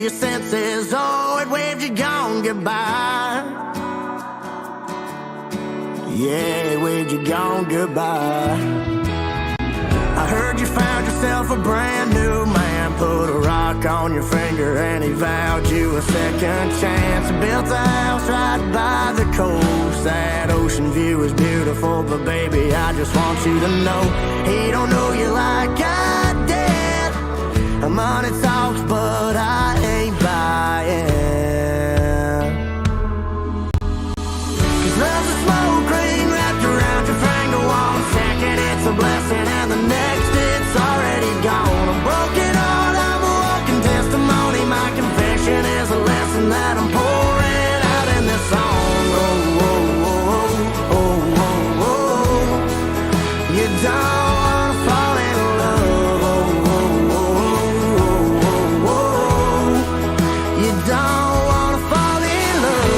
your senses. Oh, it waved you gone goodbye. Yeah, it waved you gone goodbye. I heard you found yourself a brand new man, put a rock on your finger and he vowed you a second chance. Built a house right by the coast. That ocean view is beautiful, but baby, I just want you to know he don't know you like I did. Money talks, but I ain't buying. 'Cause love's a smoke ring wrapped around your finger. 1 second it's a blessing and the next it's already gone. A broken heart, I'm a walking testimony. My confession is a lesson that I'm pouring out in this song. Oh, oh, oh, oh, oh, oh. You don't wanna fall in love. Oh, oh, oh, oh, oh, oh. You don't wanna fall in love.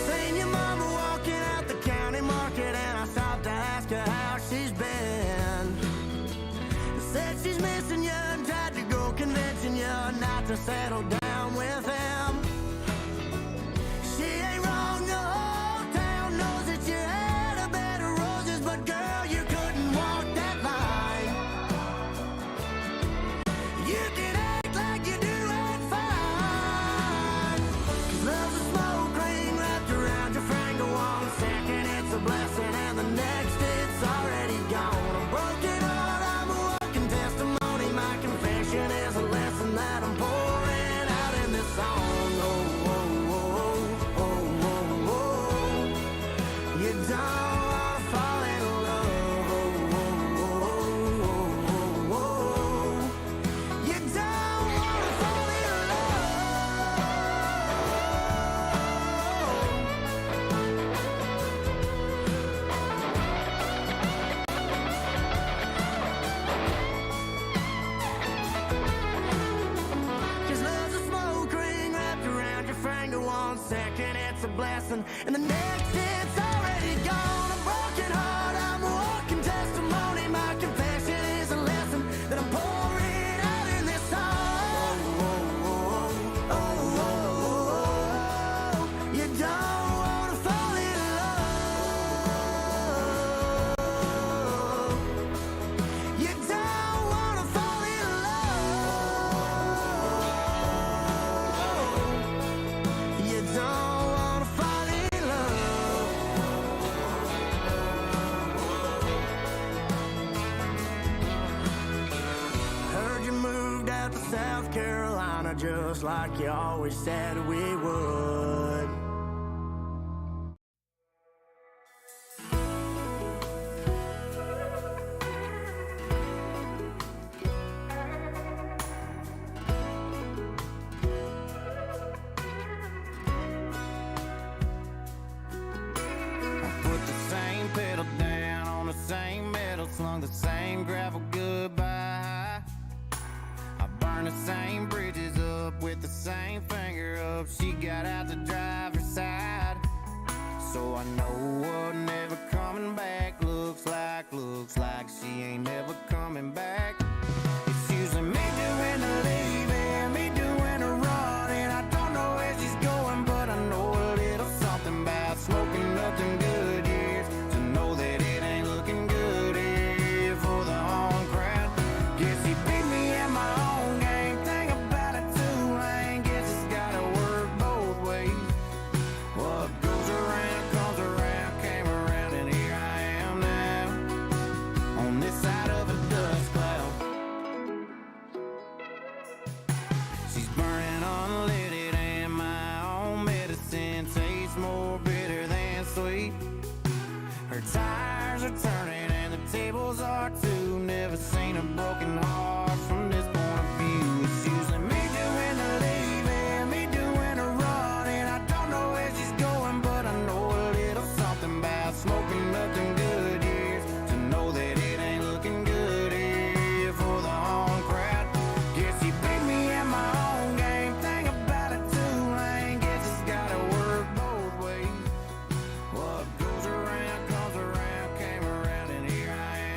Seen your mama walking out the county market and I stopped to ask her how she's been. Said she's missing you and tried to go convincing you not to settle down with him. She ain't wrong, the whole town knows that you had a bed of roses, but girl, you couldn't walk that line. You can act like you do it fine. 'Cause love's a smoke ring wrapped around your finger. 1 second it's a blessing and the next it's already gone. A broken heart, I'm a walking testimony. My confession is a lesson that I'm pouring out in this song. Oh, oh, oh, oh, oh, oh. You don't wanna fall in love. Oh, oh, oh, oh, oh, oh. You don't wanna fall in love. Cause love's a smoke ring wrapped around your finger. 1 second it's a blessing and the next it's already gone. A broken heart, I'm a walking testimony. My confession is a lesson that I'm pouring out in this song. Oh, oh, oh, oh, oh, oh. You don't wanna fall in love. You don't wanna fall in love. You don't wanna fall in love. Heard you moved out to South Carolina just like you always said we would. Put the same pedal down on the same metal, slung the same gravel goodbye. I burned the same bridges up with the same finger up. She got out the driver's side, so I know what never coming back looks like. Looks like she ain't never coming back. It's usually me doing the leaving, me doing the running. I don't know where she's going, but I know a little something about smoking nothing good years to know that it ain't looking good here for the home crowd. Guess he beat me at my own game. Think about it too lame. Guess it's gotta work both ways. What goes around comes around, came around, and here I am now on this side of a dust cloud. She's burning unleaded and my own medicine tastes more bitter than sweet. Her tires are turning and the tables are too. Never seen a broken heart from this point of view. It's usually me doing the leaving, me doing the running. I don't know where she's going, but I know a little something about smoking nothing good years to know that it ain't looking good here for the home crowd. Guess he beat me at my own game. Think about it too lame. Guess it's gotta work both ways. What goes around comes around, came around, and here I am.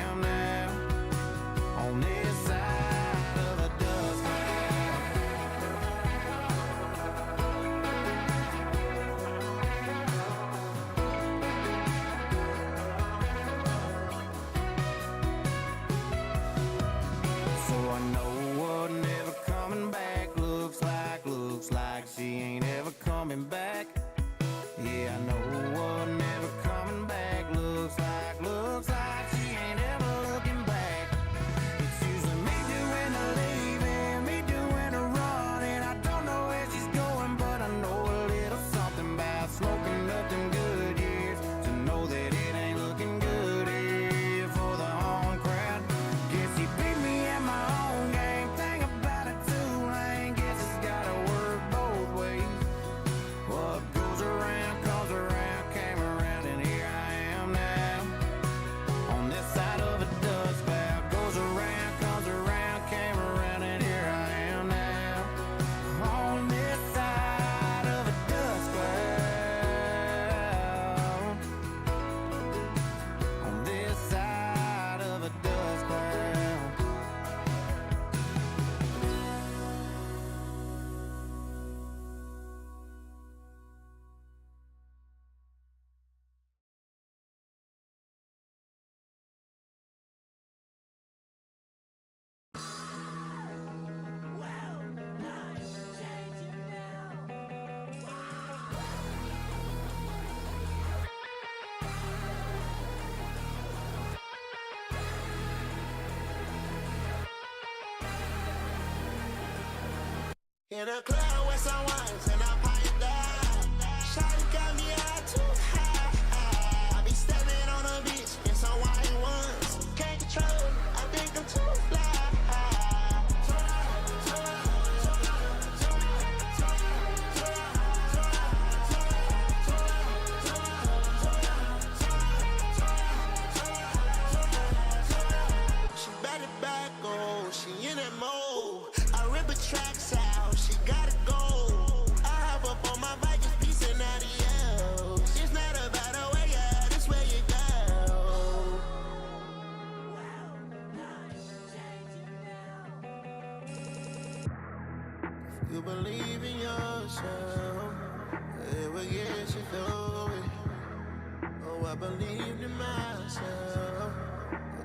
In a club with some wines and I'm piped down. Shawty got me out too high. I be stepping on a beach in some white ones. Can't control it, I think I'm too fly. She better back, oh, she in that mode. I rip her tracks out, she gotta go. I hop up on my bike, it's peace and adios. It's not about a way, yeah, this way you go. If you believe in yourself, it will get you through it. Oh, I believed in myself.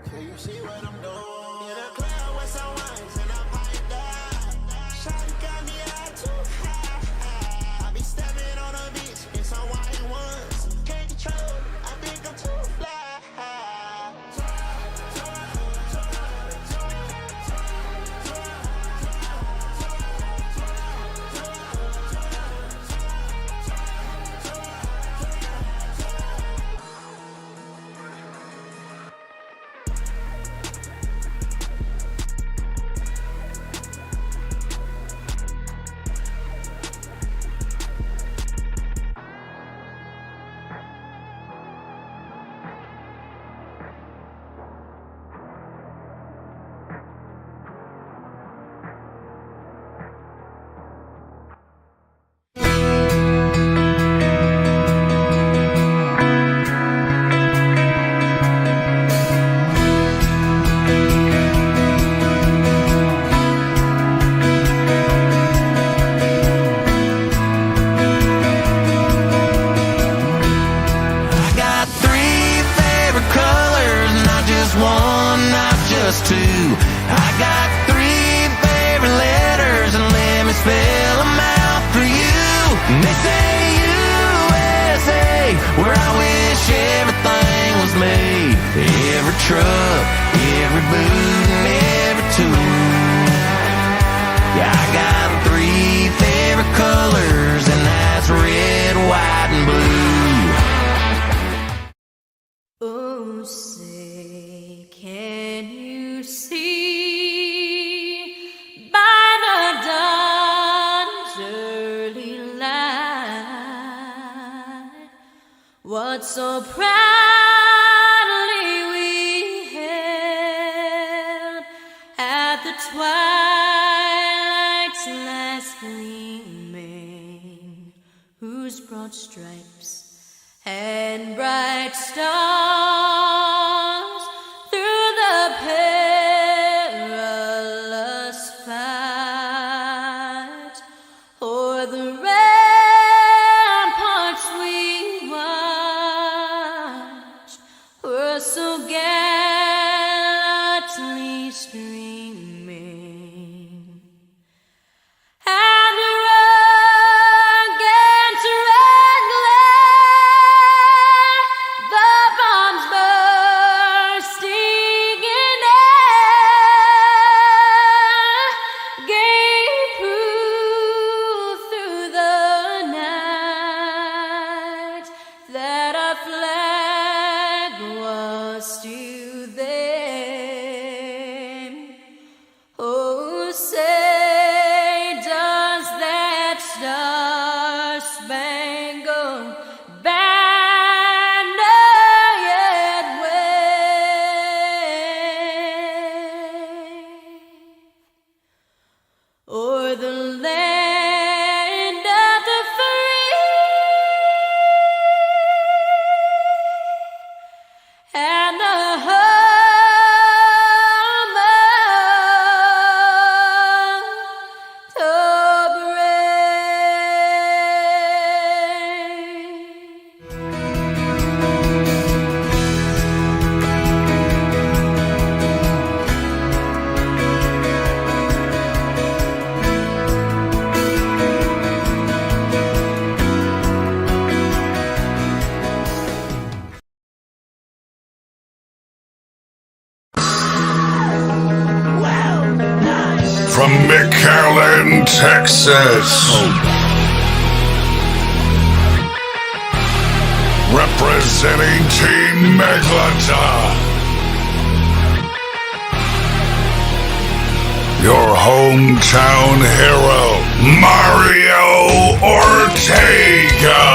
Okay, you see what I'm doing? In a club with some wines and I'm piped down. Shawty got me out too high. I be stepping on a beach in some white ones. Can't control it, I think I'm too fly. One, not just two. I got three favorite letters, and let me spell them out for you. And they say USA, where I wish everything was made. Every truck, every boot, and every tool. Yeah, I got three favorite colors, and that's red, white, and blue. Oh, say, can you see by the dawn's early light what so proudly we held at the twilight's last gleaming, whose broad stripes and bright stars through the perilous fight o'er the ramparts we watched were so gallantly streaming. And the rugged red glare, the McAllen, Texas. Representing Team Megalodon. Your hometown hero, Mario Ortega.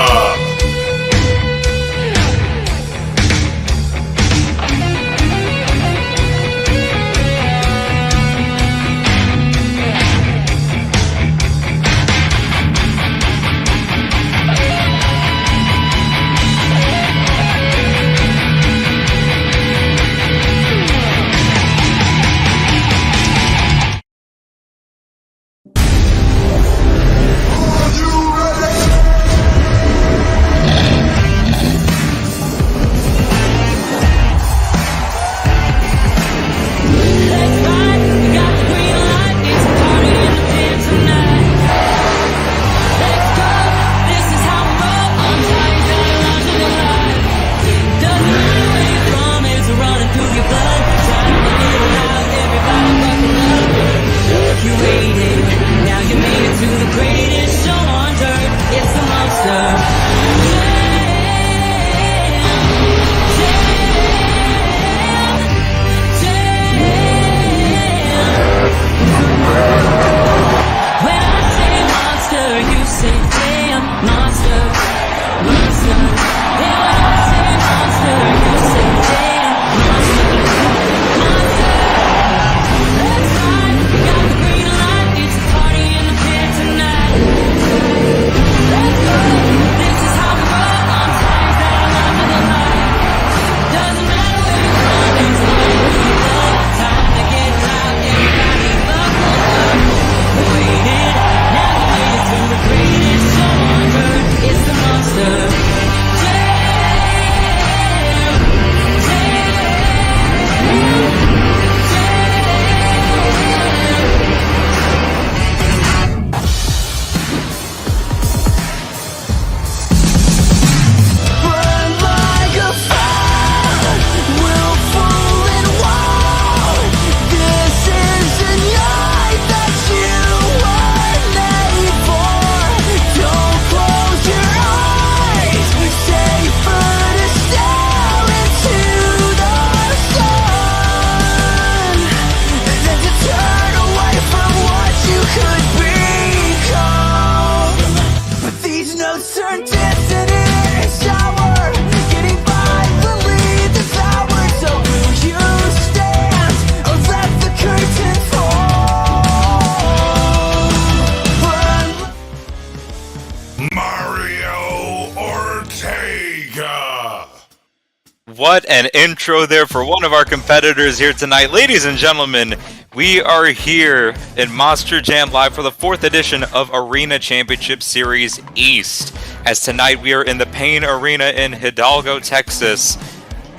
What an intro there for one of our competitors here tonight. Ladies and gentlemen, we are here in Monster Jam Live for the 4th edition of Arena Championship Series East. As tonight we are in the Payne Arena in Hidalgo, Texas.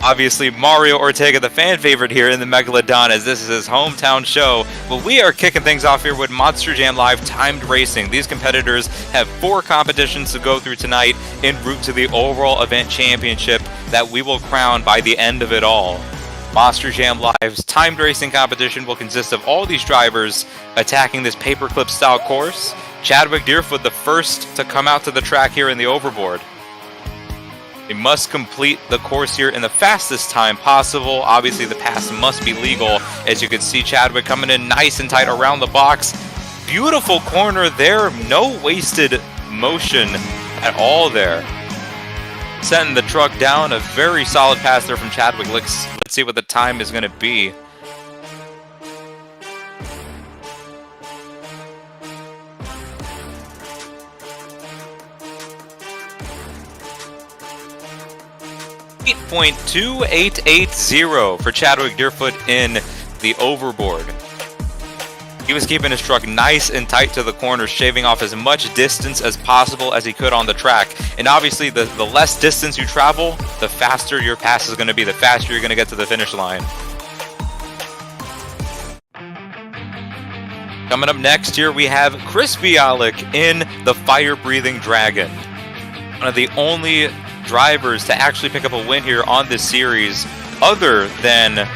Obviously, Mario Ortega, the fan favorite here in the Megalodon, as this is his hometown show. But we are kicking things off here with Monster Jam Live Timed Racing. These competitors have 4 competitions to go through tonight en route to the overall event championship that we will crown by the end of it all. Monster Jam Live's timed racing competition will consist of all these drivers attacking this paperclip style course. Chadwick Deerfoot, the first to come out to the track here in the overboard. They must complete the course here in the fastest time possible. Obviously, the pass must be legal. As you can see, Chadwick coming in nice and tight around the box. Beautiful corner there. No wasted motion at all there. Setting the truck down. A very solid pass there from Chadwick. Let's see what the time is going to be. .2880 for Chadwick Deerfoot in the overboard. He was keeping his truck nice and tight to the corner, shaving off as much distance as possible as he could on the track. And obviously, the less distance you travel, the faster your pass is going to be, the faster you're going to get to the finish line. Coming up next here, we have Chris Bialik in the Fire-Breathing Dragon. One of the only drivers to actually pick up a win here on this series, other than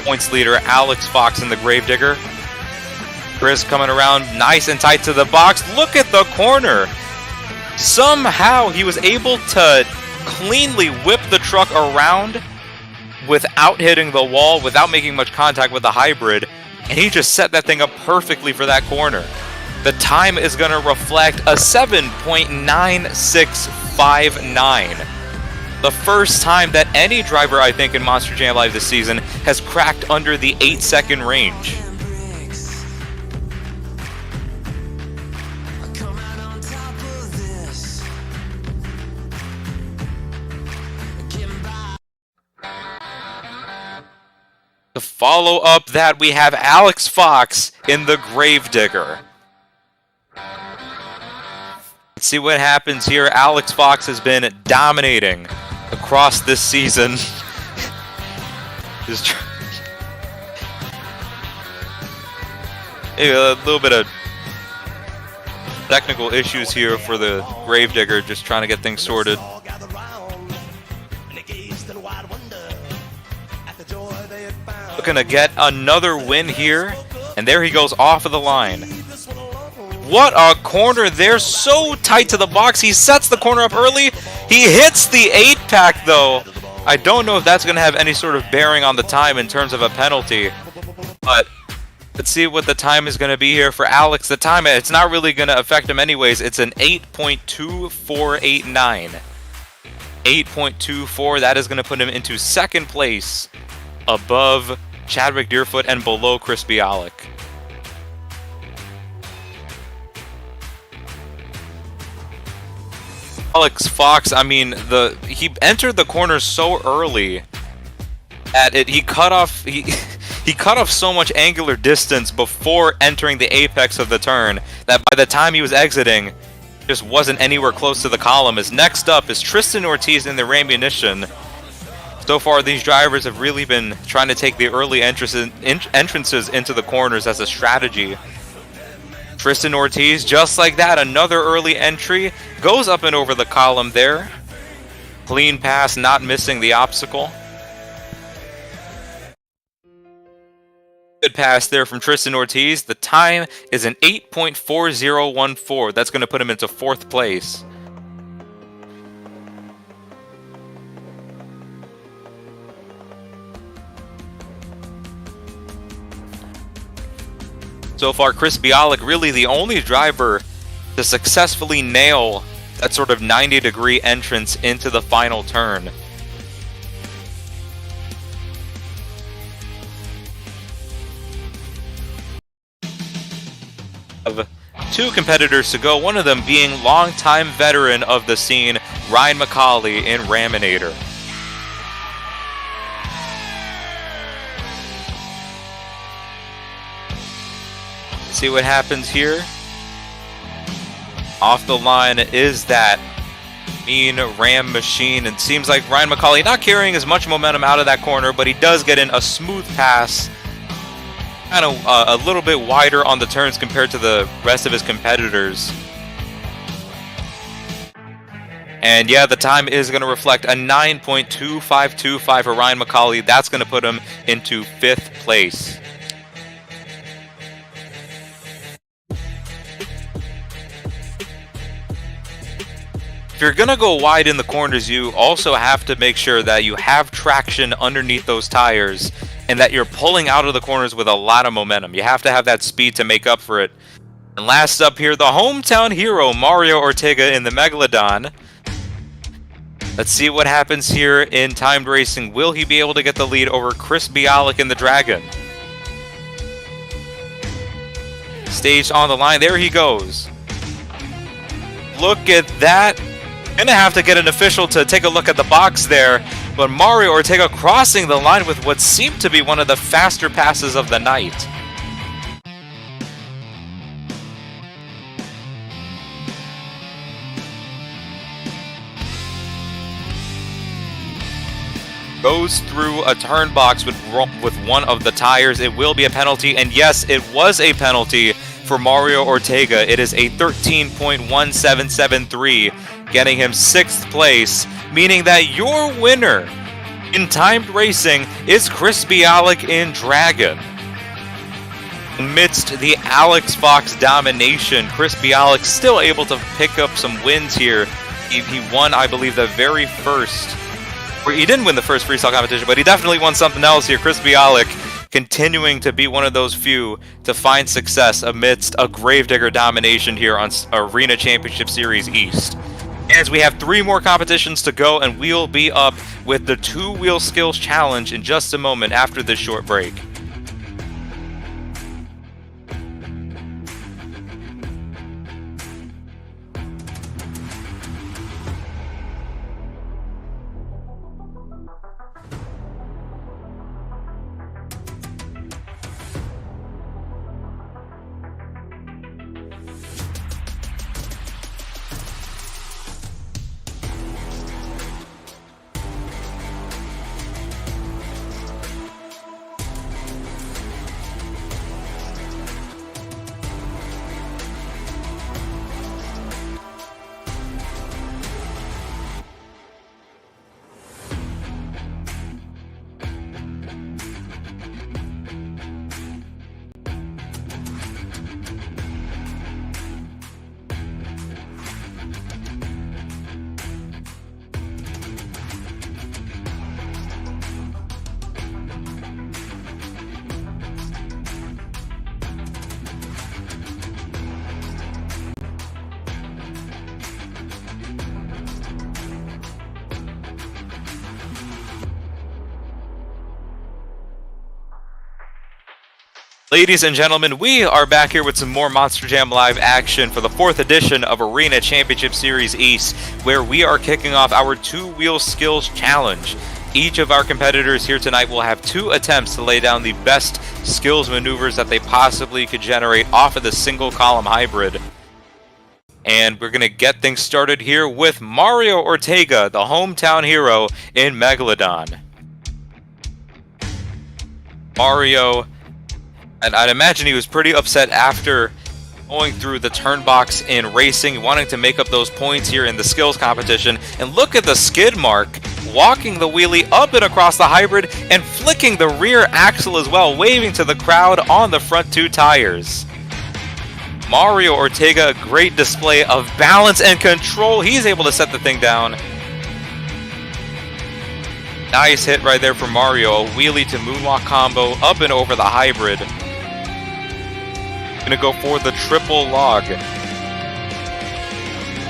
points leader Alex Fox in the Gravedigger. Chris coming around nice and tight to the box. Look at the corner. Somehow he was able to cleanly whip the truck around without hitting the wall, without making much contact with the hybrid, and he just set that thing up perfectly for that corner. The time is going to reflect a 7.9659. The first time that any driver, I think, in Monster Jam Live this season has cracked under the 8-second range. To follow up that, we have Alex Fox in the Gravedigger. Let's see what happens here. Alex Fox has been dominating across this season. A little bit of technical issues here for the Gravedigger, just trying to get things sorted. Looking to get another win here, and there he goes off of the line. What a corner there, so tight to the box. He sets the corner up early. He hits the 8-pack though. I don't know if that's going to have any sort of bearing on the time in terms of a penalty, but let's see what the time is going to be here for Alex. The time, it's not really going to affect him anyways. It's an 8.2489. 8.24, that is going to put him into second place above Chadwick Deerfoot and below Chris Bialik. Alex Fox, I mean, he entered the corner so early at it. He cut off he cut off so much angular distance before entering the apex of the turn that by the time he was exiting, just wasn't anywhere close to the column. As next up is Tristan Ortiz in the Rammunition. So far, these drivers have really been trying to take the early entrances into the corners as a strategy. Tristan Ortiz, just like that, another early entry, goes up and over the column there. Clean pass, not missing the obstacle. Good pass there from Tristan Ortiz. The time is an 8.4014. That's going to put him into fourth place. So far, Chris Bialik really the only driver to successfully nail that sort of 90-degree entrance into the final turn. Of two competitors to go, one of them being longtime veteran of the scene, Ryan McCauley in Raminator. See what happens here. Off the line is that mean Ram machine, and seems like Ryan McCauley not carrying as much momentum out of that corner, but he does get in a smooth pass, kind of a little bit wider on the turns compared to the rest of his competitors. And yeah, the time is going to reflect a 9.2525 for Ryan McCauley. That's going to put him into fifth place. If you're going to go wide in the corners, you also have to make sure that you have traction underneath those tires and that you're pulling out of the corners with a lot of momentum. You have to have that speed to make up for it. And last up here, the hometown hero, Mario Ortega in the Megalodon. Let's see what happens here in timed racing. Will he be able to get the lead over Chris Bialik in the Dragon? Stage on the line. There he goes. Look at that. Gonna have to get an official to take a look at the box there, but Mario Ortega crossing the line with what seemed to be one of the faster passes of the night. Goes through a turn box with one of the tires. It will be a penalty, and yes, it was a penalty for Mario Ortega. It is a 13.1773, getting him 6th place, meaning that your winner in timed racing is Chris Bialik in Dragon. Amidst the Alex Fox domination, Crispy Alex still able to pick up some wins here. He won, I believe, the very first... Or he didn't win the first freestyle competition, but he definitely won something else here. Crispy Alex continuing to be one of those few to find success amidst a Gravedigger domination here on Arena Championship Series East. As we have 3 more competitions to go, and we'll be up with the 2-wheel skills challenge in just a moment after this short break. Ladies and gentlemen, we are back here with some more Monster Jam Live action for the 4th edition of Arena Championship Series East, where we are kicking off our 2-wheel skills challenge. Each of our competitors here tonight will have 2 attempts to lay down the best skills maneuvers that they possibly could generate off of the single column hybrid. And we're going to get things started here with Mario Ortega, the hometown hero in Megalodon. Mario... And I'd imagine he was pretty upset after going through the turn box in racing, wanting to make up those points here in the skills competition. And look at the skid mark, walking the wheelie up and across the hybrid and flicking the rear axle as well, waving to the crowd on the front 2 tires. Mario Ortega, a great display of balance and control. He's able to set the thing down. Nice hit right there for Mario. A wheelie to moonwalk combo up and over the hybrid. Gonna go for the triple log.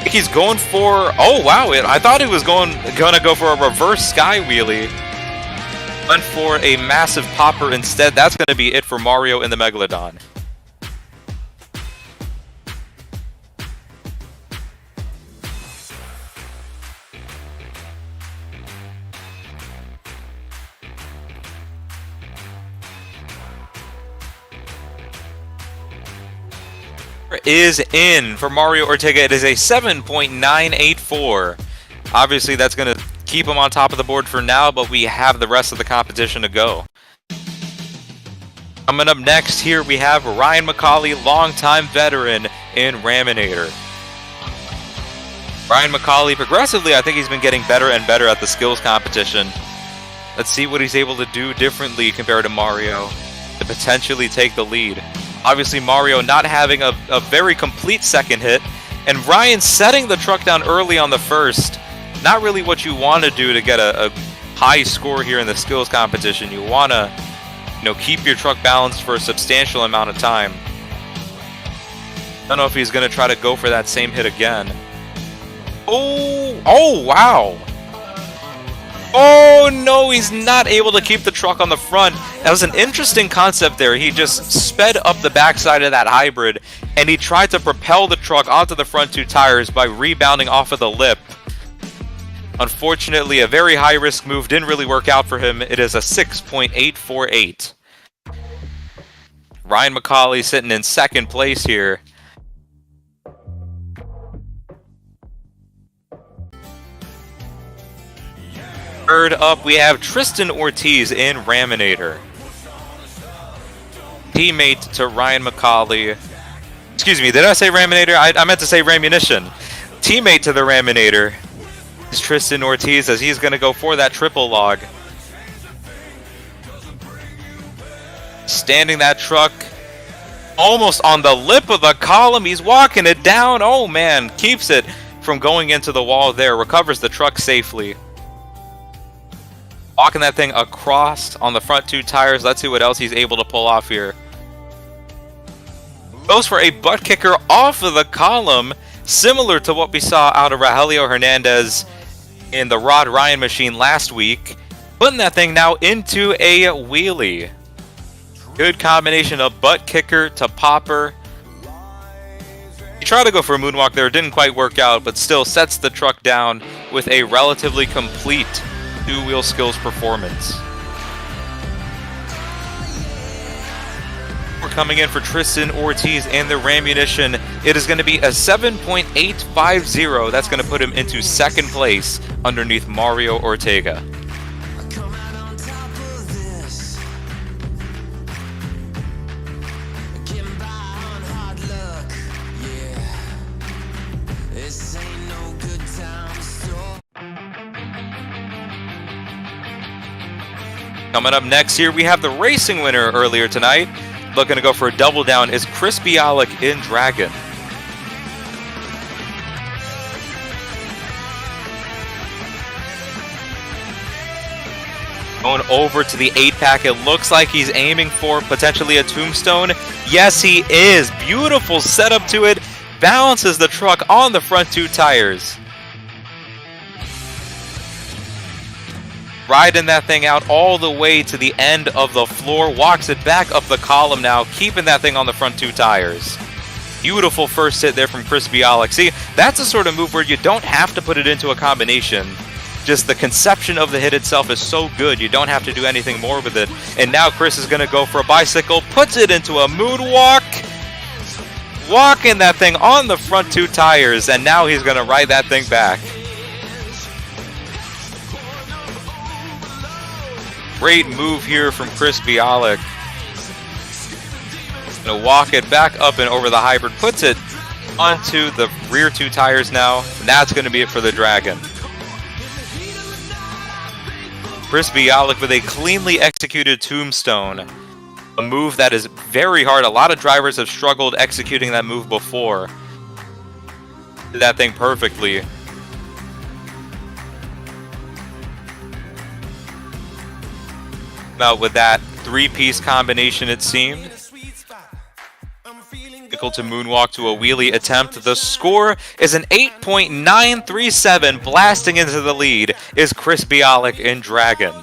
He's going for... Oh, wow. I thought he was gonna go for a reverse sky wheelie. Went for a massive popper instead. That's gonna be it for Mario in the Megalodon. Is in for Mario Ortega. It is a 7.984. Obviously, that's going to keep him on top of the board for now, but we have the rest of the competition to go. Coming up next here, we have Ryan McCauley, longtime veteran in Raminator. Ryan McCauley, progressively, I think he's been getting better and better at the skills competition. Let's see what he's able to do differently compared to Mario to potentially take the lead. Obviously, Mario not having a very complete second hit, and Ryan setting the truck down early on the first. Not really what you want to do to get a high score here in the skills competition. You want to, keep your truck balanced for a substantial amount of time. Don't know if he's going to try to go for that same hit again. Oh, wow. Oh, no, he's not able to keep the truck on the front. That was an interesting concept there. He just sped up the backside of that hybrid, and he tried to propel the truck onto the front 2 tires by rebounding off of the lip. Unfortunately, a very high-risk move didn't really work out for him. It is a 6.848. Ryan McCauley sitting in second place here. Third up, we have Tristan Ortiz in Raminator. Teammate to Ryan McCauley. Excuse me, did I say Raminator? I meant to say Ramunition. Teammate to the Raminator is Tristan Ortiz, as he's going to go for that triple log. Standing that truck Almost on the lip of the column. He's walking it down. Oh man, keeps it from going into the wall there. Recovers the truck safely. Walking that thing across on the front 2 tires. Let's see what else he's able to pull off here. Goes for a butt kicker off of the column, similar to what we saw out of Rogelio Hernandez in the Rod Ryan machine last week. Putting that thing now into a wheelie. Good combination of butt kicker to popper. He tried to go for a moonwalk there, didn't quite work out, but still sets the truck down with a relatively complete 2-wheel skills performance. We're coming in for Tristan Ortiz and the Rammunition. It is going to be a 7.850. That's going to put him into 2nd place underneath Mario Ortega. Coming up next here, we have the racing winner earlier tonight. Looking to go for a double down is Chris Bialik in Dragon. Going over to the 8-pack, it looks like he's aiming for potentially a tombstone. Yes, he is. Beautiful setup to it. Balances the truck on the front 2 tires. Riding that thing out all the way to the end of the floor. Walks it back up the column now, keeping that thing on the front 2 tires. Beautiful first hit there from Chris Bialik. See, that's the sort of move where you don't have to put it into a combination. Just the conception of the hit itself is so good, you don't have to do anything more with it. And now Chris is going to go for a bicycle, puts it into a moonwalk. Walking that thing on the front 2 tires, and now he's going to ride that thing back. Great move here from Chris Bialik. Gonna walk it back up and over the hybrid, puts it onto the rear 2 tires now, and that's gonna be it for the Dragon. Chris Bialik with a cleanly executed tombstone. A move that is very hard. A lot of drivers have struggled executing that move before. Did that thing perfectly. Out with that 3-piece combination, it seemed. Vehicle to moonwalk to a wheelie attempt. The score is an 8.937. Blasting into the lead is Chris Bialik in Dragon.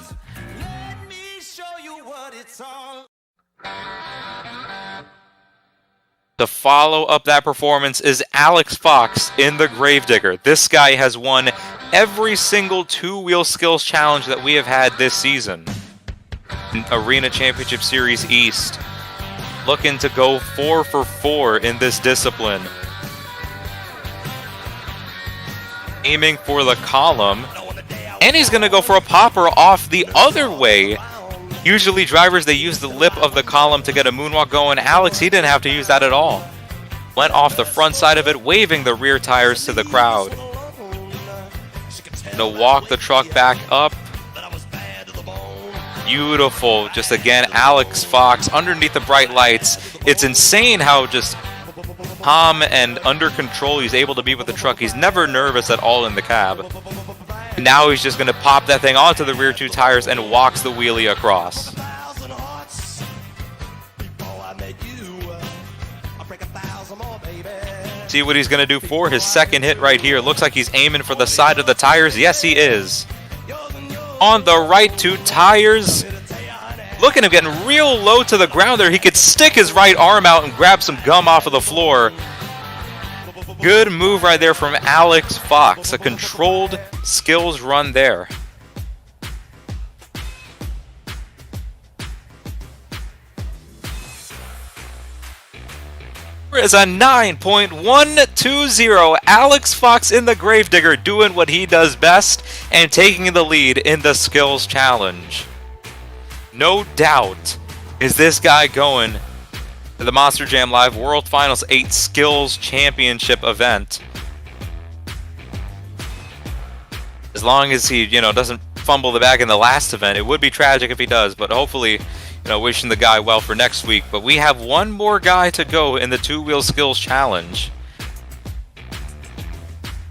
To follow up that performance is Alex Fox in the Gravedigger. This guy has won every single 2-wheel skills challenge that we have had this season. Arena Championship Series East. Looking to go 4 for 4 in this discipline. Aiming for the column. And he's going to go for a popper off the other way. Usually drivers, they use the lip of the column to get a moonwalk going. Alex, he didn't have to use that at all. Went off the front side of it, waving the rear tires to the crowd. To walk the truck back up. Beautiful. Just again, Alex Fox underneath the bright lights. It's insane how just calm and under control he's able to be with the truck. He's never nervous at all in the cab. Now he's just going to pop that thing onto the rear 2 tires and walks the wheelie across. See what he's going to do for his second hit right here. Looks like he's aiming for the side of the tires. Yes, he is. On the right 2 tires. Looking at him getting real low to the ground there. He could stick his right arm out and grab some gum off of the floor. Good move right there from Alex Fox. A controlled skills run there. Is a 9.120. Alex Fox in the Gravedigger doing what he does best and taking the lead in the skills challenge. No doubt is this guy going to the Monster Jam Live World Finals 8 Skills Championship event. As long as he, doesn't fumble the bag in the last event. It would be tragic if he does, but hopefully wishing the guy well for next week. But we have one more guy to go in the two-wheel skills challenge.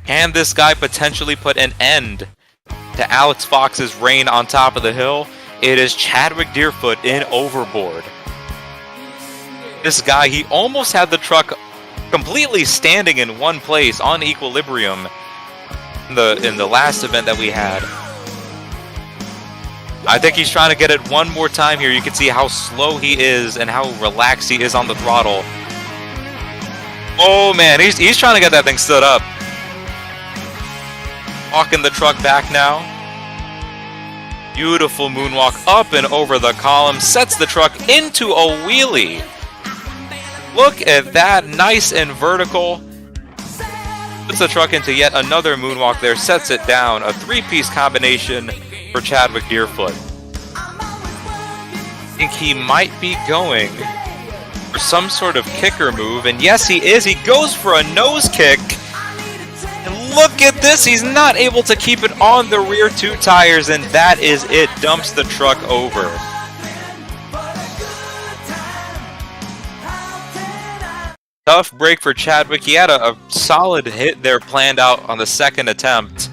Can this guy potentially put an end to Alex Fox's reign on top of the hill? It is Chadwick Deerfoot in Overboard. This guy, he almost had the truck completely standing in one place on equilibrium in the last event that we had. I think he's trying to get it one more time here. You can see how slow he is and how relaxed he is on the throttle. Oh man, he's trying to get that thing stood up. Walking the truck back now. Beautiful moonwalk up and over the column. Sets the truck into a wheelie. Look at that, nice and vertical. Puts the truck into yet another moonwalk there. Sets it down. A three-piece combination for Chadwick Deerfoot. I think he might be going for some sort of kicker move. And yes, he is. He goes for a nose kick. And look at this. He's not able to keep it on the rear two tires. And that is it. Dumps the truck over. Tough break for Chadwick. He had a solid hit there planned out on the second attempt,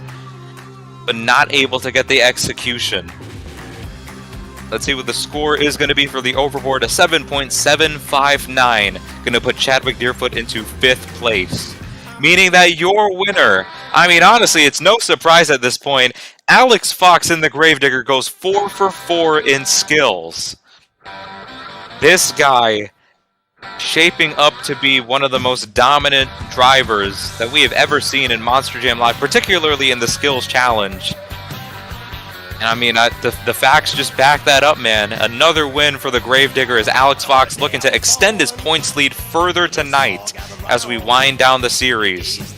but not able to get the execution. Let's see what the score is going to be for the Overboard. A 7.759. Going to put Chadwick Deerfoot into 5th place. Meaning that your winner, I mean, honestly, it's no surprise at this point, Alex Fox in the Gravedigger goes 4 for 4 in skills. This guy shaping up to be one of the most dominant drivers that we have ever seen in Monster Jam Live, particularly in the skills challenge. And I mean, the facts just back that up, man. Another win for the Gravedigger as Alex Fox looking to extend his points lead further tonight as we wind down the series.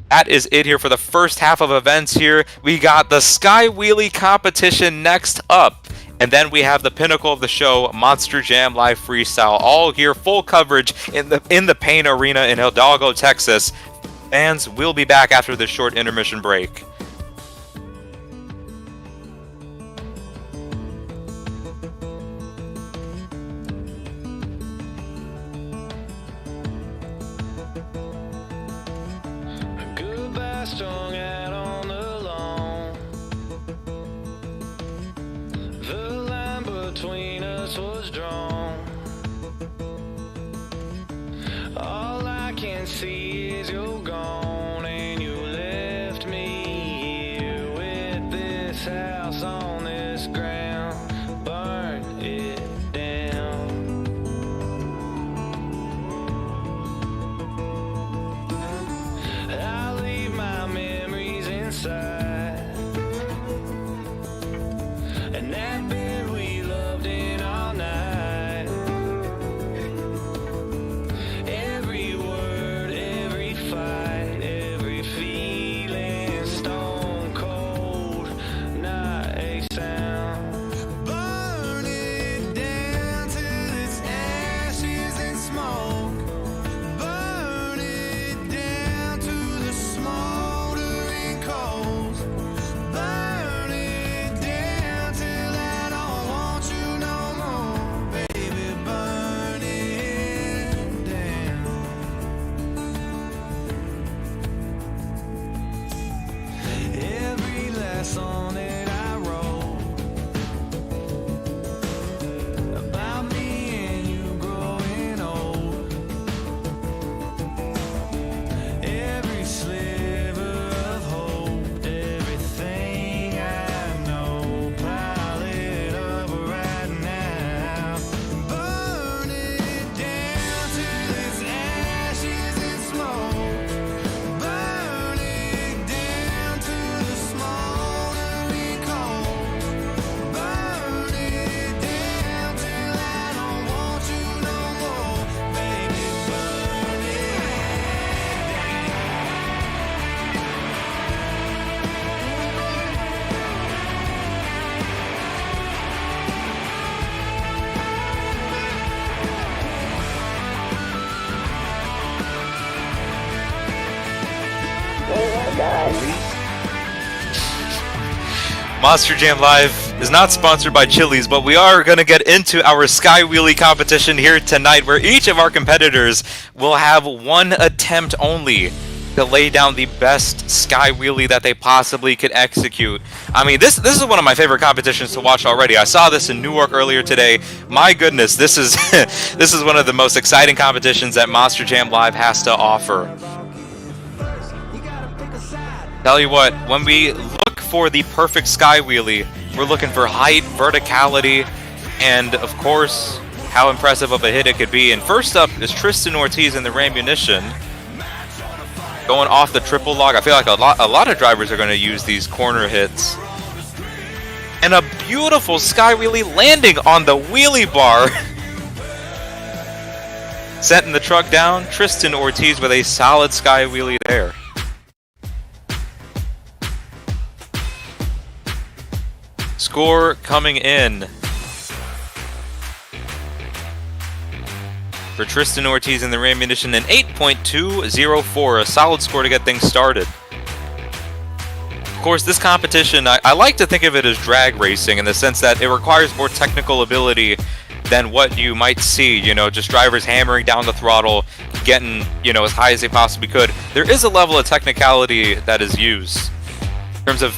That is it here for the first half of events here. We got the Sky Wheelie competition next up. And then we have the pinnacle of the show, Monster Jam Live Freestyle, all here, full coverage in the Pain Arena in Hidalgo, Texas. Fans, we'll be back after this short intermission break. Goodbye, strung out on the lawn. The line between us was drawn. All I can see is you're gone, and you left me here with this house on this ground. Burn it down. I leave my memories inside, and that bed we loved in all night. Every word, every fight, every feeling, stone cold, not a sound. Burn it down till it's ashes and smoke. Burn it down to the smoldering coals. Burn it down till I don't want you no more. Baby, burn it down. Every last song that I wrote about me and you growing old. Every sliver of hope, everything I know, pile it up right now. Burn it down till it's ashes and smoke. Burn it down to the smoldering coals. Burn it down till I don't want you no more. Baby, burn it Monster Jam Live is not sponsored by Chili's, but we are going to get into our Sky Wheelie competition here tonight, where each of our competitors will have one attempt only to lay down the best Sky Wheelie that they possibly could execute. I mean, this is one of my favorite competitions to watch already. I saw this in Newark earlier today. My goodness, this is this is one of the most exciting competitions that Monster Jam Live has to offer. Tell you what, when we look for the perfect Sky Wheelie, we're looking for height, verticality, and of course, how impressive of a hit it could be. And first up is Tristan Ortiz in the Rammunition, going off the triple log. I feel like a lot of drivers are going to use these corner hits. And a beautiful Sky Wheelie landing on the wheelie bar. Setting the truck down, Tristan Ortiz with a solid Sky Wheelie there. Score coming in for Tristan Ortiz in the Rammunition, an 8.204, a solid score to get things started. Of course, this competition, I like to think of it as drag racing in the sense that it requires more technical ability than what you might see, you know, just drivers hammering down the throttle, getting, you know, as high as they possibly could. There is a level of technicality that is used in terms of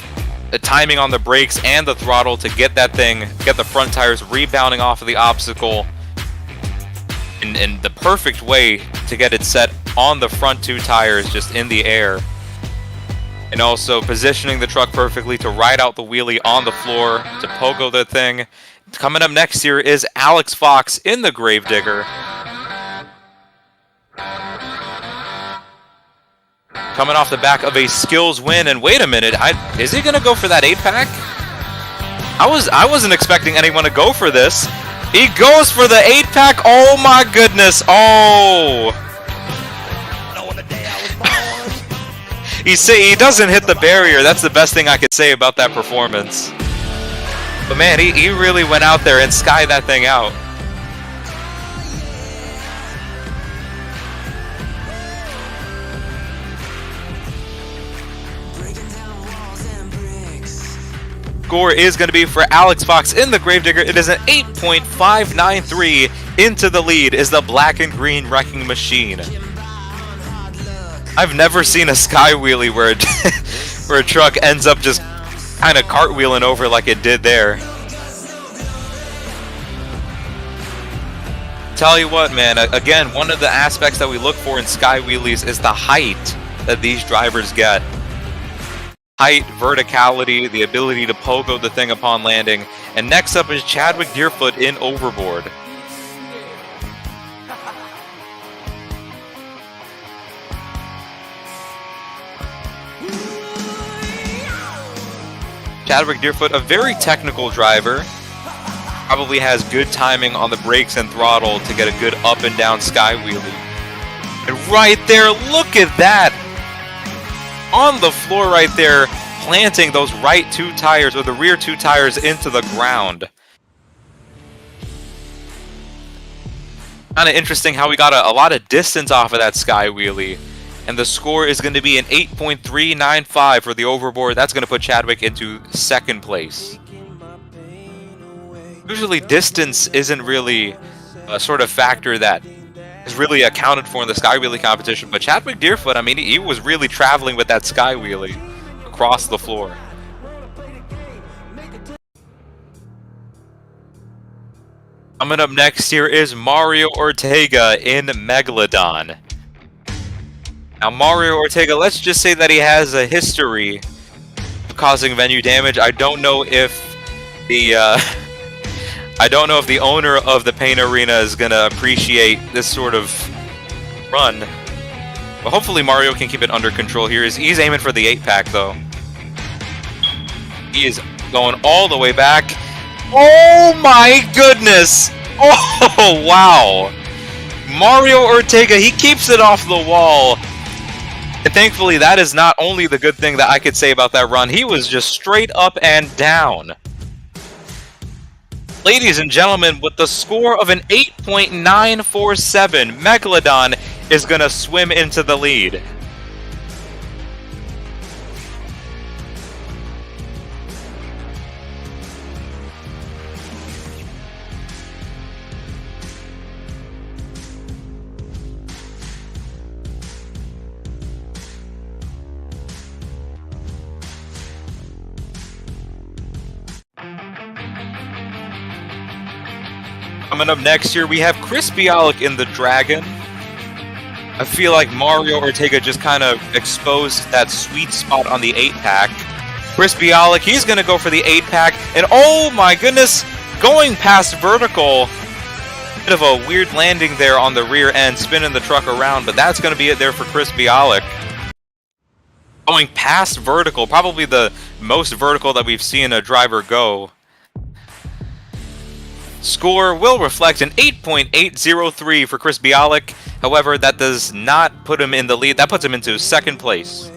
the timing on the brakes and the throttle to get that thing, get the front tires rebounding off of the obstacle in the perfect way to get it set on the front two tires just in the air. And also positioning the truck perfectly to ride out the wheelie on the floor, to pogo the thing. Coming up next here is Alex Fox in the Gravedigger. Coming off the back of a skills win, and wait a minute, is he gonna go for that 8-pack? I wasn't expecting anyone to go for this. He goes for the 8-pack. Oh my goodness! Oh, he doesn't hit the barrier. That's the best thing I could say about that performance. But man, he really went out there and skied that thing out. Score is going to be for Alex Fox in the Gravedigger. It is an 8.593. Into the lead is the black and green Wrecking Machine. I've never seen a Sky Wheelie where where a truck ends up just kind of cartwheeling over like it did there. Tell you what, man, again, one of the aspects that we look for in Sky Wheelies is the height that these drivers get. Height, verticality, the ability to pogo the thing upon landing. And next up is Chadwick Deerfoot in Overboard. Chadwick Deerfoot, a very technical driver. Probably has good timing on the brakes and throttle to get a good up and down Sky Wheelie. And right there, look at that! On the floor right there, planting those right two tires, or the rear two tires, into the ground. Kind of interesting how we got a lot of distance off of that Sky Wheelie. And the score is going to be an 8.395 for the Overboard. That's going to put Chadwick into second place. Usually distance isn't really a sort of factor that is really accounted for in the Sky Wheelie competition, but Chadwick Deerfoot, I mean, he was really traveling with that Sky Wheelie across the floor. Coming up next here is Mario Ortega in Megalodon. Now, Mario Ortega, let's just say that he has a history of causing venue damage. I don't know if the owner of the Paint Arena is gonna appreciate this sort of run. But hopefully Mario can keep it under control here. He's aiming for the 8-pack though. He is going all the way back. Oh my goodness! Oh wow! Mario Ortega, he keeps it off the wall. And thankfully that is not only the good thing that I could say about that run, he was just straight up and down. Ladies and gentlemen, with the score of an 8.947, Megalodon is going to swim into the lead. Coming up next here, we have Chris Bialik in the Dragon. I feel like Mario Ortega just kind of exposed that sweet spot on the 8-pack. Chris Bialik, he's going to go for the 8-pack, and oh my goodness, going past vertical. Bit of a weird landing there on the rear end, spinning the truck around, but that's going to be it there for Chris Bialik. Going past vertical, probably the most vertical that we've seen a driver go. Score will reflect an 8.803 for Chris Bialik. However, that does not put him in the lead. That puts him into second place.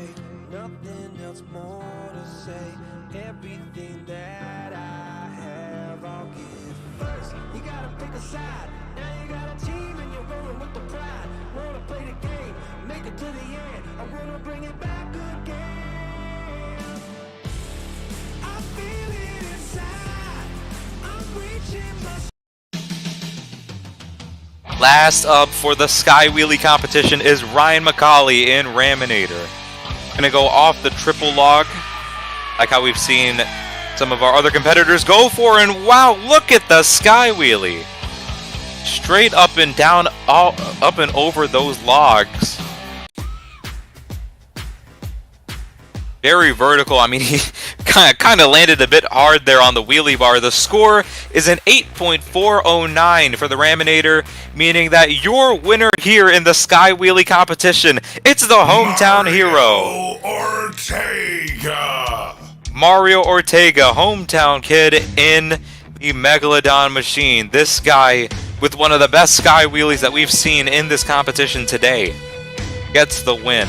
Last up for the Sky Wheelie competition is Ryan McCauley in Raminator. Gonna go off the triple log, like how we've seen some of our other competitors go for, and wow, look at the Sky Wheelie! Straight up and down, up and over those logs. Very vertical. I mean, he kind of landed a bit hard there on the wheelie bar. The score is an 8.409 for the Raminator, meaning that your winner here in the Sky Wheelie competition, it's the hometown hero, Ortega. Mario Ortega, hometown kid in the Megalodon machine. This guy, with one of the best Sky Wheelies that we've seen in this competition today, gets the win.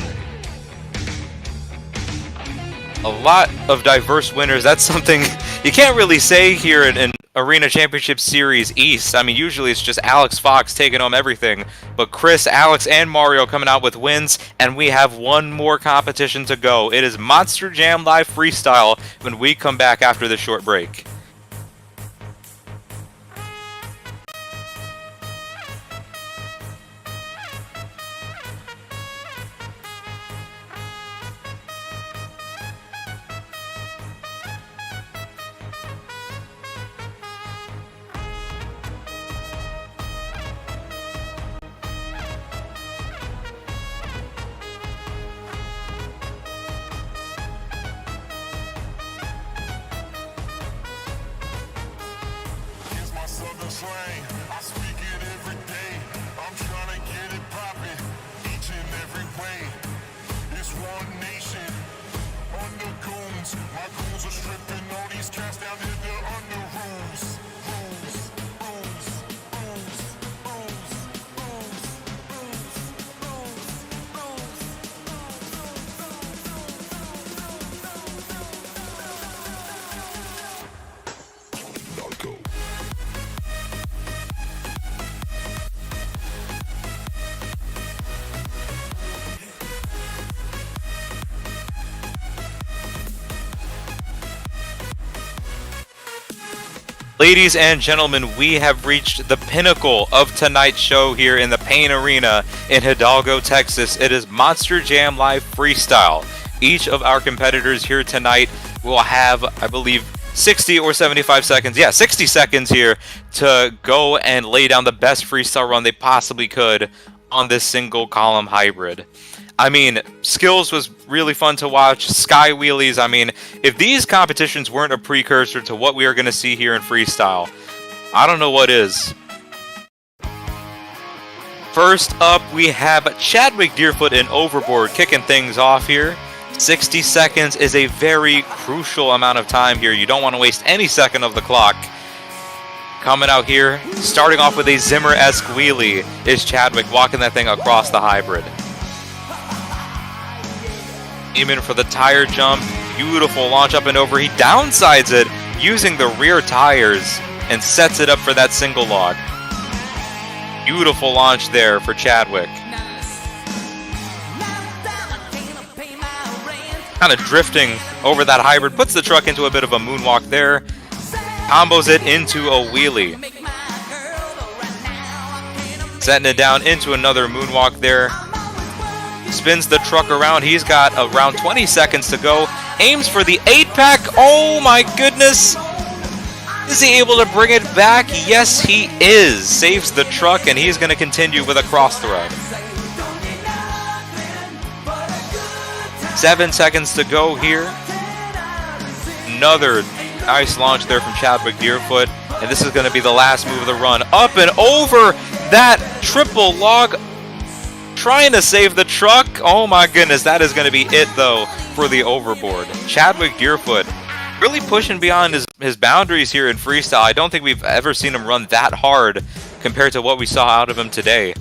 A lot of diverse winners. That's something you can't really say here in Arena Championship Series East. I mean, usually it's just Alex Fox taking home everything. But Chris, Alex, and Mario coming out with wins. And we have one more competition to go. It is Monster Jam Live Freestyle when we come back after this short break. I speak it every day. I'm trying to get it poppin' each and every way. It's one nation under goons. My goons are stripping all these cats down to the under rules. Ladies and gentlemen, we have reached the pinnacle of tonight's show here in the Payne Arena in Hidalgo, Texas. It is Monster Jam Live Freestyle. Each of our competitors here tonight will have, I believe, 60 or 75 seconds. Yeah, 60 seconds here to go and lay down the best freestyle run they possibly could on this single column hybrid. I mean, Skills was really fun to watch. Sky Wheelies, I mean, if these competitions weren't a precursor to what we are going to see here in Freestyle, I don't know what is. First up, we have Chadwick Deerfoot in Overboard kicking things off here. 60 seconds is a very crucial amount of time here. You don't want to waste any second of the clock. Coming out here, starting off with a Zimmer-esque wheelie, is Chadwick walking that thing across the hybrid. Aiming for the tire jump, beautiful launch up and over. He downsides it using the rear tires and sets it up for that single log. Beautiful launch there for Chadwick. Kind of drifting over that hybrid, puts the truck into a bit of a moonwalk there. Combos it into a wheelie. Setting it down into another moonwalk there. Spins the truck around. He's got around 20 seconds to go. Aims for the 8-pack. Oh my goodness. Is he able to bring it back? Yes, he is. Saves the truck, and he's going to continue with a cross thread. 7 seconds to go here. Another nice launch there from Chadwick Deerfoot. And this is going to be the last move of the run. Up and over that triple log. Trying to save the truck. Oh my goodness, that is going to be it though for the overboard. Chadwick Deerfoot really pushing beyond his boundaries here in freestyle. I don't think we've ever seen him run that hard compared to what we saw out of him today.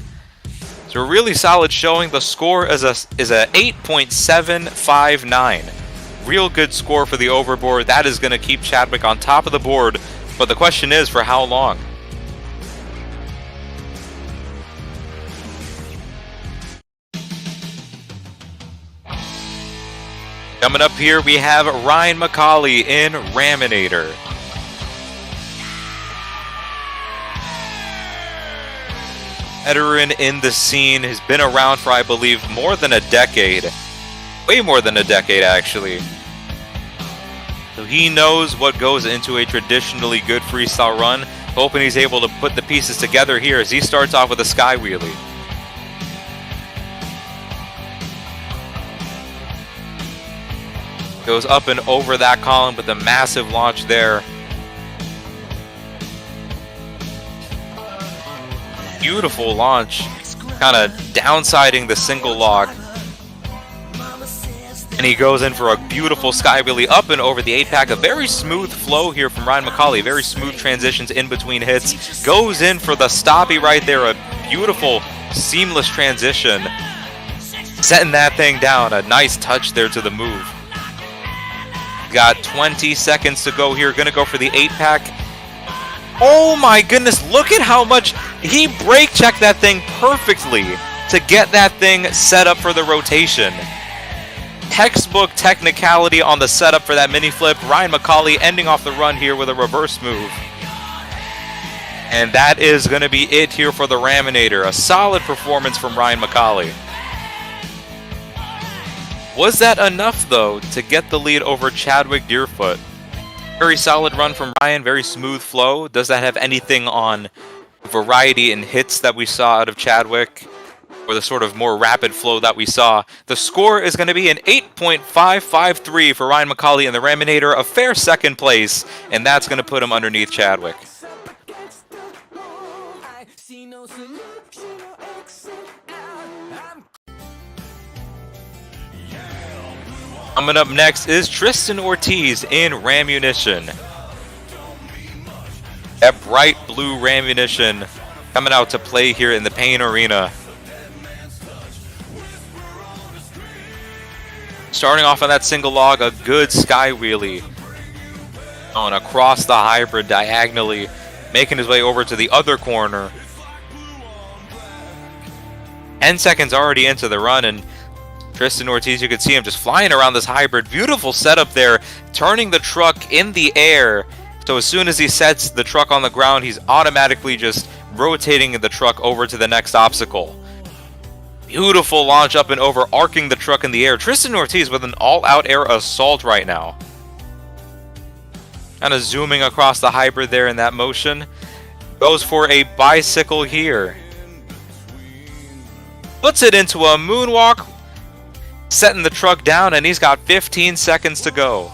So a really solid showing. The score is a 8.759. Real good score for the overboard. That is going to keep Chadwick on top of the board. But the question is, for how long? Coming up here, we have Ryan McCauley in Raminator. Veteran in the scene, has been around for, I believe, more than a decade. Way more than a decade, actually. So he knows what goes into a traditionally good freestyle run. Hoping he's able to put the pieces together here as he starts off with a sky wheelie. Goes up and over that column with a massive launch there. Beautiful launch. Kind of downsiding the single log. And he goes in for a beautiful sky wheelie up and over the 8-pack. A very smooth flow here from Ryan McCauley. Very smooth transitions in between hits. Goes in for the stoppie right there. A beautiful, seamless transition. Setting that thing down. A nice touch there to the move. Got 20 seconds to go here. Gonna go for the 8-pack. Oh my goodness, look at how much he brake checked that thing perfectly to get that thing set up for the rotation. Textbook technicality on the setup for that mini flip. Ryan McCauley ending off the run here with a reverse move. And that is going to be it here for the Raminator. A solid performance from Ryan McCauley. Was that enough, though, to get the lead over Chadwick Deerfoot? Very solid run from Ryan, very smooth flow. Does that have anything on variety and hits that we saw out of Chadwick? Or the sort of more rapid flow that we saw? The score is going to be an 8.553 for Ryan McCauley in the Raminator, a fair second place, and that's going to put him underneath Chadwick. Coming up next is Tristan Ortiz in Ramunition. That bright blue Ramunition coming out to play here in the Pain Arena. Starting off on that single log, a good sky wheelie. Going across the hybrid diagonally, making his way over to the other corner. 10 seconds already into the run, and Tristan Ortiz, you can see him just flying around this hybrid. Beautiful setup there, turning the truck in the air. So as soon as he sets the truck on the ground, he's automatically just rotating the truck over to the next obstacle. Beautiful launch up and over, arcing the truck in the air. Tristan Ortiz with an all-out air assault right now. Kind of zooming across the hybrid there in that motion. Goes for a bicycle here. Puts it into a moonwalk. Setting the truck down, and he's got 15 seconds to go.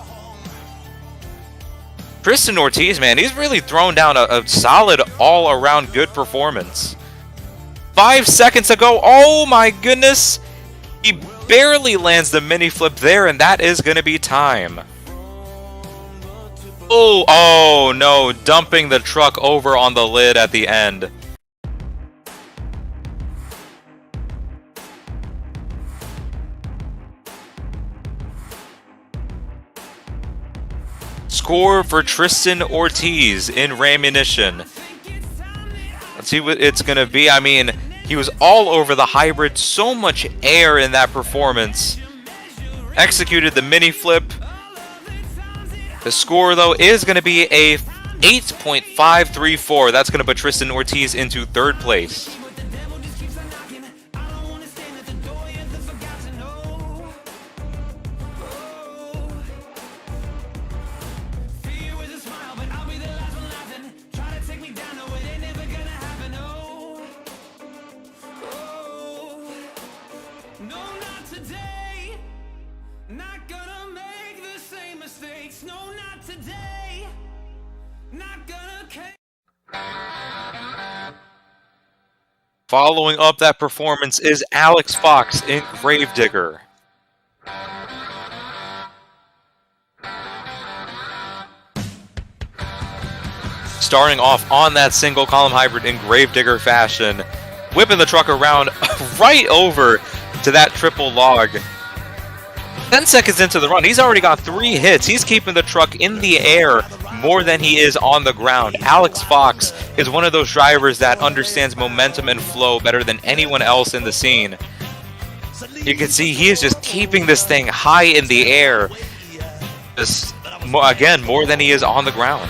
Tristan Ortiz, man, he's really thrown down a solid all-around good performance. 5 seconds to go. Oh my goodness. He barely lands the mini flip there, and that is going to be time. Oh no, dumping the truck over on the lid at the end. Score for Tristan Ortiz in Ramunition. Let's see what it's going to be. I mean, he was all over the hybrid. So much air in that performance. Executed the mini flip. The score, though, is going to be a 8.534. That's going to put Tristan Ortiz into third place. No, not today. Not gonna make the same mistakes. No, not today. Not gonna care. Following up that performance is Alex Fox in Gravedigger. Starting off on that single column hybrid in Gravedigger fashion, whipping the truck around right over to that triple log. 10 seconds into the run, he's already got 3 hits. He's keeping the truck in the air more than he is on the ground. Alex Fox is one of those drivers that understands momentum and flow better than anyone else in the scene. You can see he is just keeping this thing high in the air. Just, again, more than he is on the ground.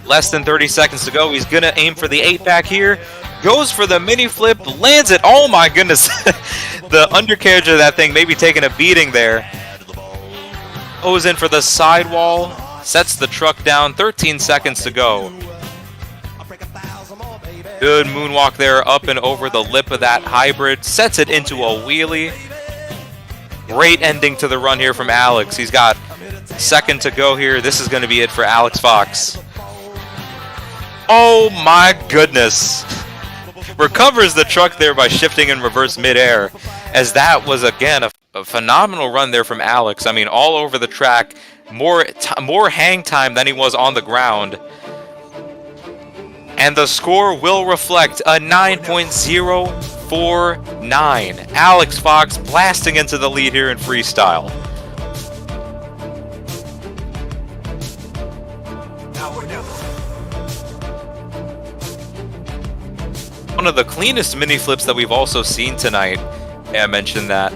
Less than 30 seconds to go. He's going to aim for the 8-pack here. Goes for the mini flip, lands it. Oh my goodness. The undercarriage of that thing maybe taking a beating there. Goes in for the sidewall. Sets the truck down. 13 seconds to go. Good moonwalk there up and over the lip of that hybrid. Sets it into a wheelie. Great ending to the run here from Alex. He's got a second to go here. This is going to be it for Alex Fox. Oh my goodness. Recovers the truck there by shifting in reverse midair, as that was again a phenomenal run there from Alex. I mean, all over the track, more hang time than he was on the ground. And the score will reflect a 9.049. Alex Fox blasting into the lead here in freestyle. One of the cleanest mini flips that we've also seen tonight. Yeah, I mentioned that.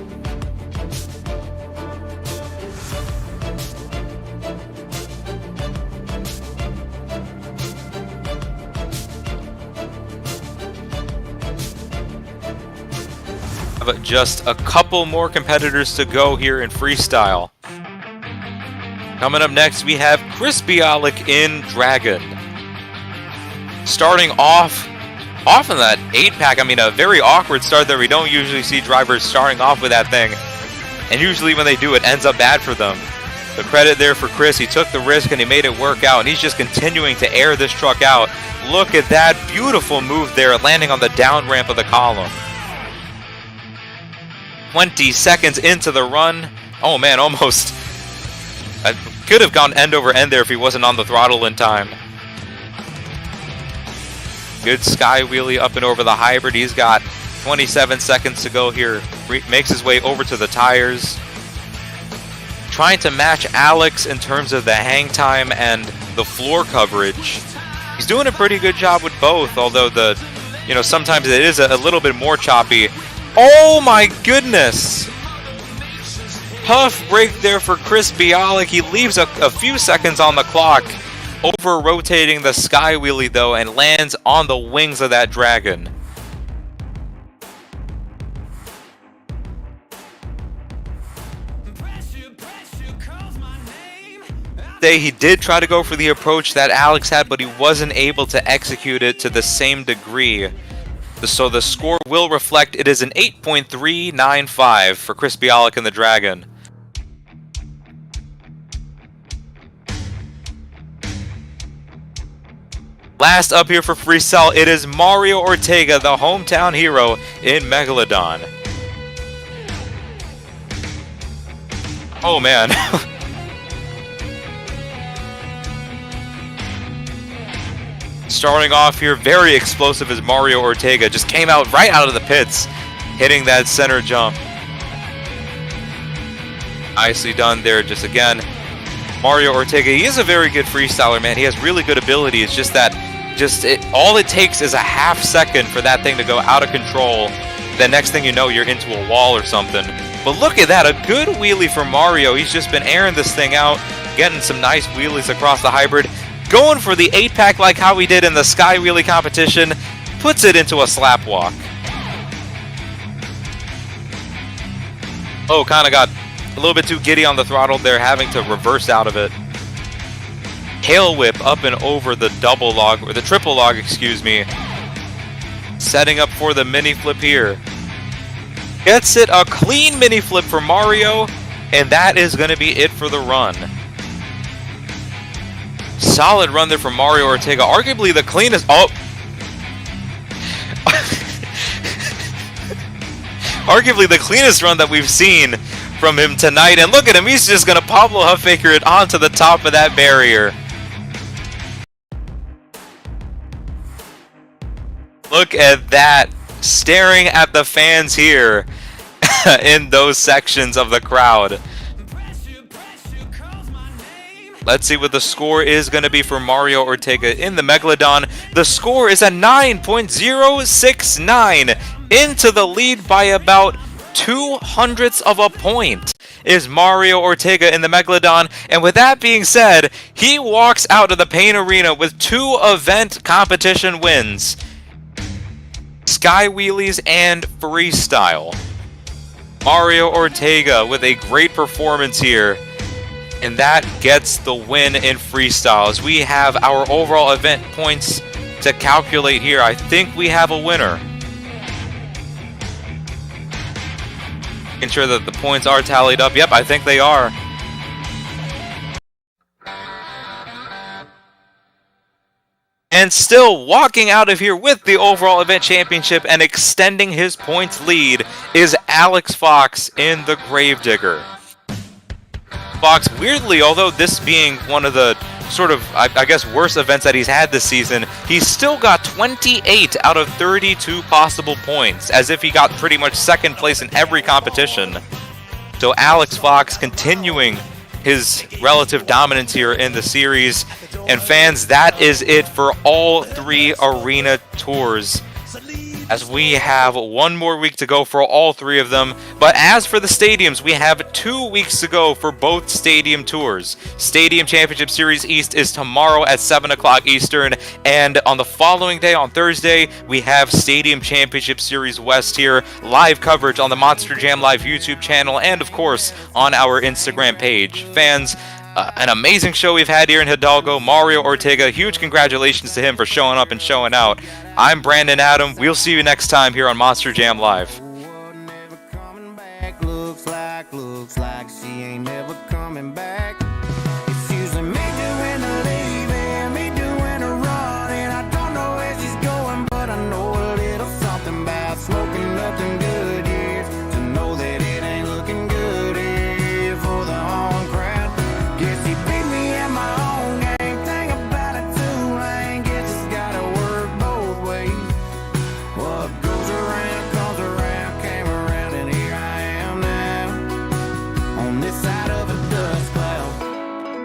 But just a couple more competitors to go here in freestyle. Coming up next, we have Chris Bialik in Dragon. Starting off in that 8-pack, I mean, a very awkward start there. We don't usually see drivers starting off with that thing. And usually when they do, it ends up bad for them. The credit there for Chris. He took the risk and he made it work out. And he's just continuing to air this truck out. Look at that beautiful move there, landing on the down ramp of the column. 20 seconds into the run. Oh man, almost. I could have gone end over end there if he wasn't on the throttle in time. Good sky wheelie up and over the hybrid. He's got 27 seconds to go here. Makes his way over to the tires. Trying to match Alex in terms of the hang time and the floor coverage. He's doing a pretty good job with both, although sometimes it is a little bit more choppy. Oh my goodness! Tough break there for Chris Bialik. He leaves a few seconds on the clock. Over rotating the sky wheelie though, and lands on the wings of that dragon. He did try to go for the approach that Alex had, but he wasn't able to execute it to the same degree. So the score will reflect it is an 8.395 for Chris Bialik and the Dragon. Last up here for freestyle, it is Mario Ortega, the hometown hero in Megalodon. Oh man. Starting off here, very explosive as Mario Ortega just came out right out of the pits, hitting that center jump. Nicely done there, just again. Mario Ortega, he is a very good freestyler, man. He has really good ability. It's just that, all it takes is a half second for that thing to go out of control. The next thing you know, you're into a wall or something. But look at that, a good wheelie for Mario. He's just been airing this thing out, getting some nice wheelies across the hybrid. Going for the 8-pack like how we did in the Sky Wheelie competition. Puts it into a slap walk. Oh, kind of got a little bit too giddy on the throttle there, having to reverse out of it. Tail whip up and over the double log, or the triple log, excuse me. setting up for the mini flip here. Gets it, a clean mini flip for Mario, and that is going to be it for the run. Solid run there from Mario Ortega, arguably the cleanest. Oh! Arguably the cleanest run that we've seen from him tonight. And look at him, he's just going to Pablo Huffbaker it onto the top of that barrier. Look at that, staring at the fans here in those sections of the crowd. Let's see what the score is going to be for Mario Ortega in the Megalodon. The score is a 9.069. Into the lead by about 0.02 of a point is Mario Ortega in the Megalodon. And with that being said, he walks out of the Pain Arena with 2 event competition wins. Sky Wheelies and Freestyle. Mario Ortega with a great performance here. And that gets the win in Freestyle. As we have our overall event points to calculate here, I think we have a winner. Ensure that the points are tallied up. Yep, I think they are. And still walking out of here with the overall event championship and extending his points lead is Alex Fox in the Gravedigger. Fox, weirdly, although this being one of the sort of, I guess, worst events that he's had this season, he's still got 28 out of 32 possible points, as if he got pretty much second place in every competition. So Alex Fox continuing his relative dominance here in the series. And fans, that is it for all 3 arena tours, as we have one more week to go for all 3 of them. But as for the stadiums, we have 2 weeks to go for both stadium tours. Stadium Championship Series East is tomorrow at 7 o'clock Eastern, and on the following day, on Thursday, we have Stadium Championship Series West here. Live coverage on the Monster Jam Live YouTube channel, and of course, on our Instagram page. Fans, an amazing show we've had here in Hidalgo. Mario Ortega, huge congratulations to him for showing up and showing out. I'm Brandon Adam. We'll see you next time here on Monster Jam Live. Never coming back. Looks like she ain't never coming back.